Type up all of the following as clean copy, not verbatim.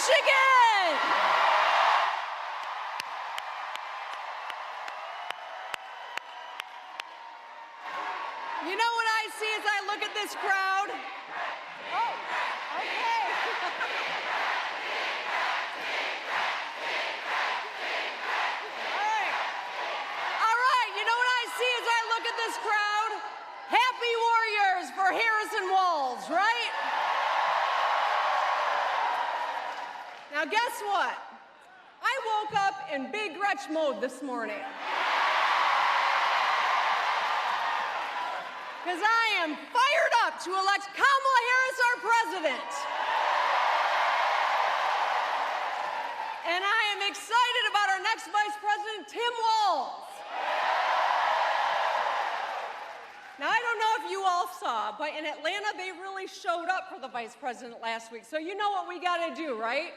Michigan! You know what I see as I look at this crowd? Oh, okay. All right, you know what I see as I look at this crowd? Happy warriors for Harris-Walz, right? Now guess what? I woke up in big Gretchen mode this morning. Because I am fired up to elect Kamala Harris our president. And I am excited about our next vice president, Tim Walz. Now, I don't know if you all saw, but in Atlanta, they really showed up for the vice president last week. So you know what we gotta do, right?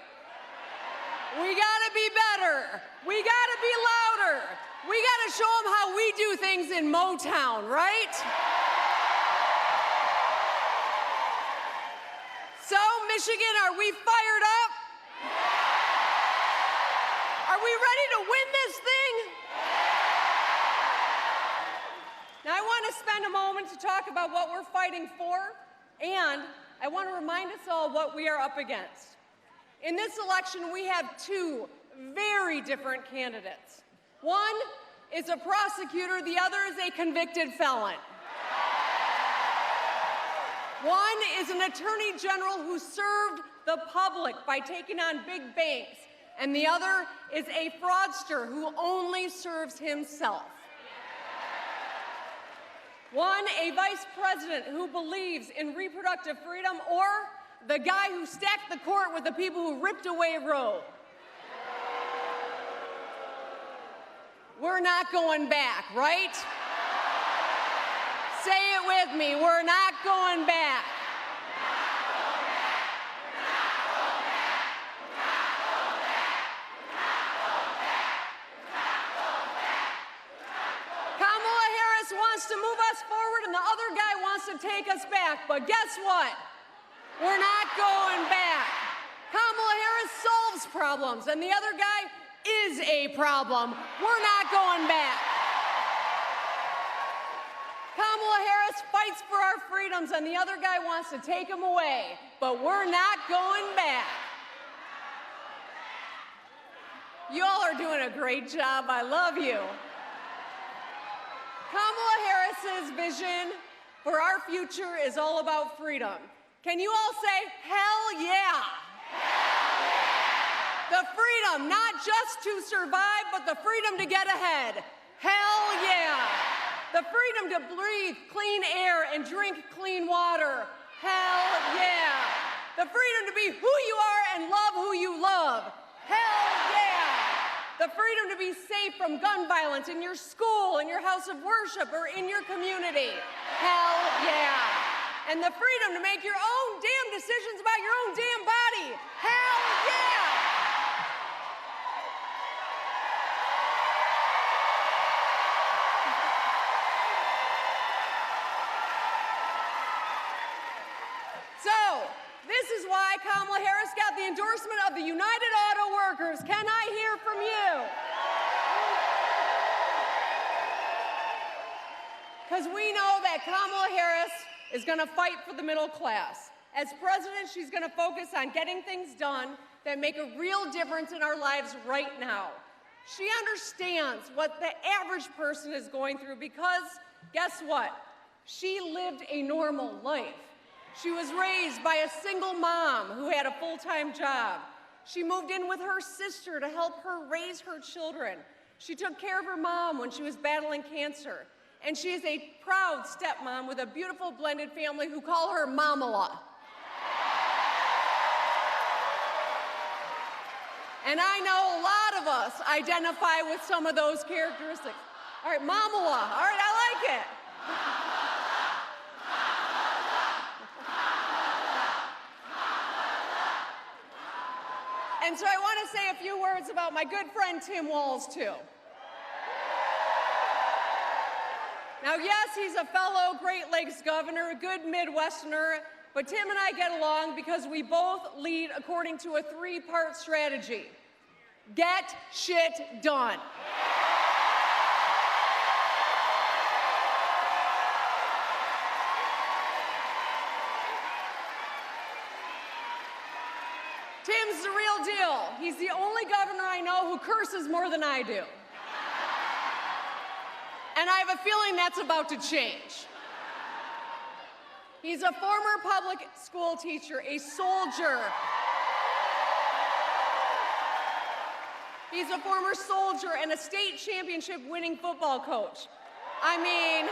We gotta be better. We gotta be louder. We gotta show them how we do things in Motown, right? So, Michigan, are we fired up? Are we ready to win this thing? Now, I want to spend a moment to talk about what we're fighting for, and I want to remind us all what we are up against. In this election, we have two very different candidates. One is a prosecutor, the other is a convicted felon. One is an attorney general who served the public by taking on big banks, and the other is a fraudster who only serves himself. One, a vice president who believes in reproductive freedom, or the guy who stacked the court with the people who ripped away Roe. We're not going back, right? Say it with me, we're not going back. Kamala Harris wants to move us forward and the other guy wants to take us back, but guess what? We're not going back. Kamala Harris solves problems and the other guy is a problem. We're not going back. Kamala Harris fights for our freedoms and the other guy wants to take them away, but we're not going back. You all are doing a great job. I love you. Kamala Harris's vision for our future is all about freedom. Can you all say, hell yeah? Hell yeah! The freedom, not just to survive, but the freedom to get ahead. Hell yeah! The freedom to breathe clean air and drink clean water. Hell yeah! The freedom to be who you are and love who you love. Hell yeah! The freedom to be safe from gun violence in your school, in your house of worship, or in your community. Hell yeah! And the freedom to make your own damn decisions about your own damn body. Hell yeah! So, this is why Kamala Harris got the endorsement of the United Auto Workers. Can I hear from you? Because we know that Kamala Harris is going to fight for the middle class. As president, she's going to focus on getting things done that make a real difference in our lives right now. She understands what the average person is going through because, guess what? She lived a normal life. She was raised by a single mom who had a full-time job. She moved in with her sister to help her raise her children. She took care of her mom when she was battling cancer. And she is a proud stepmom with a beautiful blended family who call her Kamala. And I know a lot of us identify with some of those characteristics. All right, Kamala. All right, I like it. And so I want to say a few words about my good friend Tim Walz, too. Now, yes, he's a fellow Great Lakes governor, a good Midwesterner, But Tim and I get along because we both lead according to a three-part strategy. Get shit done. Tim's the real deal. He's the only governor I know who curses more than I do. And I have a feeling that's about to change. He's a former public school teacher, a soldier. He's a former soldier and a state championship winning football coach. I mean,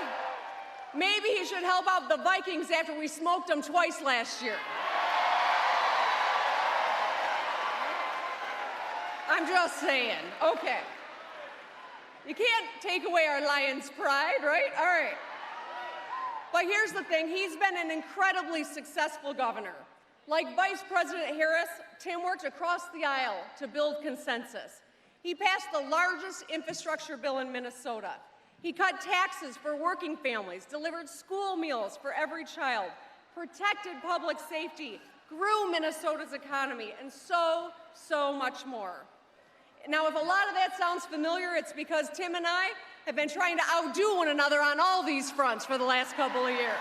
maybe he should help out the Vikings after we smoked them twice last year. I'm just saying, okay. You can't take away our lion's pride, right? All right. But here's the thing, he's been an incredibly successful governor. Like Vice President Harris, Tim worked across the aisle to build consensus. He passed the largest infrastructure bill in Minnesota. He cut taxes for working families, delivered school meals for every child, protected public safety, grew Minnesota's economy, and so much more. Now, if a lot of that sounds familiar, it's because Tim and I have been trying to outdo one another on all these fronts for the last couple of years.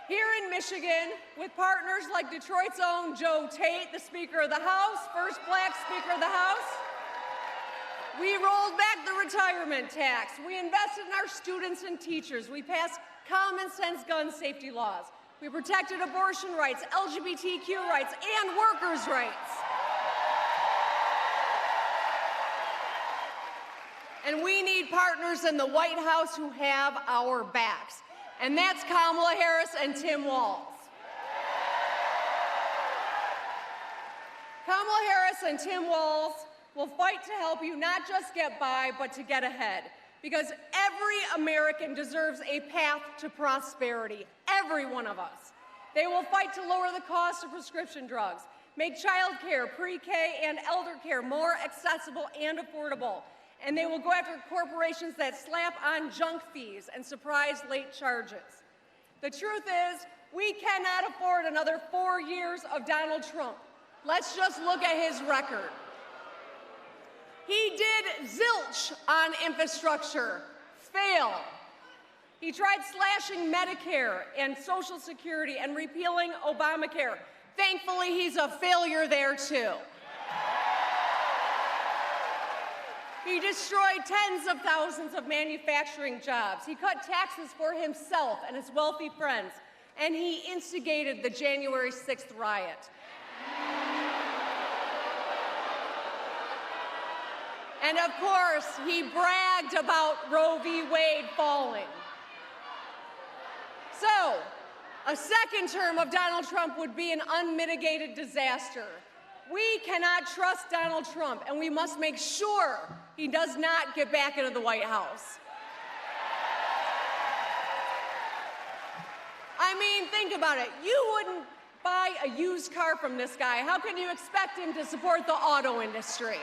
Here in Michigan, with partners like Detroit's own Joe Tate, the Speaker of the House, first Black Speaker of the House, we rolled back the retirement tax. We invested in our students and teachers. We passed common sense gun safety laws. We protected abortion rights, LGBTQ rights, and workers' rights. And we need partners in the White House who have our backs. And that's Kamala Harris and Tim Walz. Kamala Harris and Tim Walz will fight to help you not just get by, but to get ahead. Because every American deserves a path to prosperity, every one of us. They will fight to lower the cost of prescription drugs, make child care, pre-K, and elder care more accessible and affordable. And they will go after corporations that slap on junk fees and surprise late charges. The truth is, we cannot afford another 4 years of Donald Trump. Let's just look at his record. He did zilch on infrastructure, fail. He tried slashing Medicare and Social Security and repealing Obamacare. Thankfully, he's a failure there too. He destroyed tens of thousands of manufacturing jobs. He cut taxes for himself and his wealthy friends, and he instigated the January 6th riot. And of course, he bragged about Roe v. Wade falling. So, a second term of Donald Trump would be an unmitigated disaster. We cannot trust Donald Trump, and we must make sure he does not get back into the White House. I mean, think about it. You wouldn't buy a used car from this guy. How can you expect him to support the auto industry?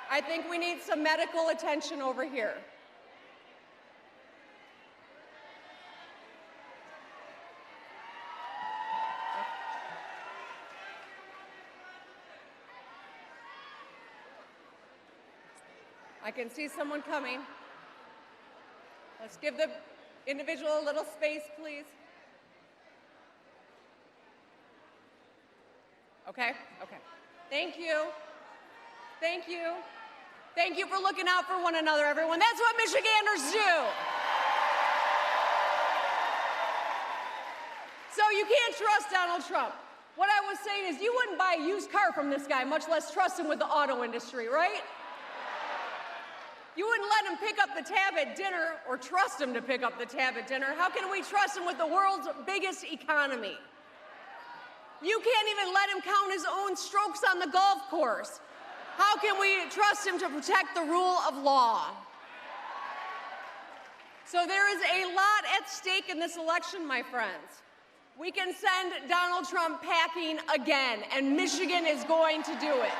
I think we need some medical attention over here. I can see someone coming. Let's give the individual a little space, please. Okay, okay. Thank you. Thank you. Thank you for looking out for one another, everyone. That's what Michiganders do. So you can't trust Donald Trump. What I was saying is you wouldn't buy a used car from this guy, much less trust him with the auto industry, right? You wouldn't let him pick up the tab at dinner or trust him to pick up the tab at dinner. How can we trust him with the world's biggest economy? You can't even let him count his own strokes on the golf course. How can we trust him to protect the rule of law? So there is a lot at stake in this election, my friends. We can send Donald Trump packing again, and Michigan is going to do it.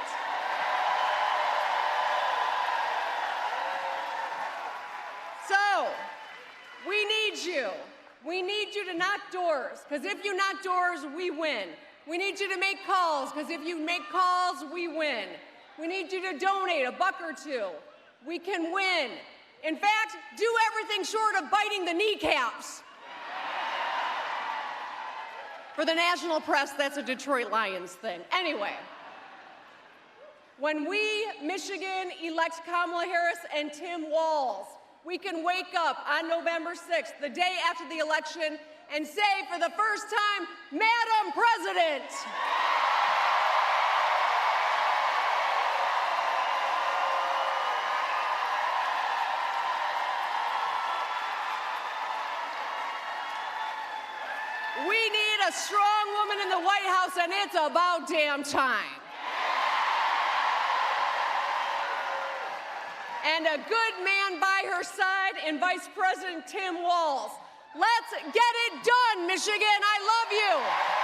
We need you. We need you to knock doors, because if you knock doors, we win. We need you to make calls, because if you make calls, we win. We need you to donate $1 or $2. We can win. In fact, do everything short of biting the kneecaps. For the national press, that's a Detroit Lions thing. Anyway, when we, Michigan, elect Kamala Harris and Tim Walz, we can wake up on November 6th, the day after the election, and say for the first time, Madam President. We need a strong woman in the White House, and it's about damn time. And a good man by her side in Vice President Tim Walz. Let's get it done, Michigan. I love you.